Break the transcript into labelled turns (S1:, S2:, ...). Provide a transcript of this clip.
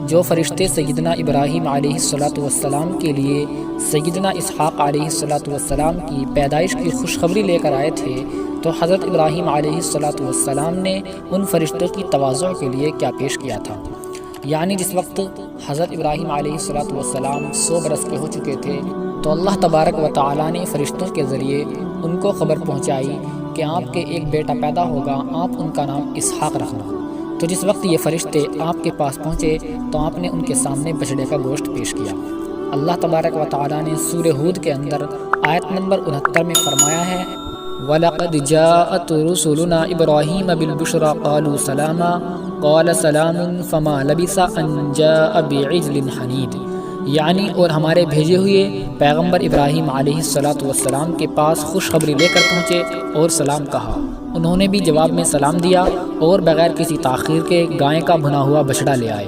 S1: جو فرشتے سیدنا ابراہیم علیہ السلام کے لیے سیدنا اسحاق علیہ السلام کی پیدائش کی خوشخبری لے کر آئے تھے، تو حضرت ابراہیم علیہ السلام نے ان فرشتوں کی تواضع کے لیے کیا پیش کیا تھا؟ یعنی جس وقت حضرت ابراہیم علیہ السلام 100 برس کے ہو چکے تھے تو اللہ تبارک و تعالیٰ نے فرشتوں کے ذریعے ان کو خبر پہنچائی کہ آپ کے ایک بیٹا پیدا ہوگا، آپ ان کا نام اسحاق رکھنا۔ تو جس وقت یہ فرشتے آپ کے پاس پہنچے تو آپ نے ان کے سامنے بچڑے کا گوشت پیش کیا۔ اللہ تبارک و تعالیٰ نے سورہ ہود کے اندر آیت نمبر 69 میں فرمایا ہے وَلَقَدْ جَاءَتْ رُسُلُنَا إِبْرَاهِيمَ بِالْبُشْرَى قَالُوا سَلَامًا قَالَ سَلَامٌ فَمَا لَبِثَ أَن جَاءَ بِعِجْلٍ حَنِيذٍ، یعنی اور ہمارے بھیجے ہوئے پیغمبر ابراہیم علیہ السلام کے پاس خوشخبری لے کر پہنچے اور سلام کہا، انہوں نے بھی جواب میں سلام دیا اور بغیر کسی تاخیر کے گائے کا بھنا ہوا بچڑا لے آئے۔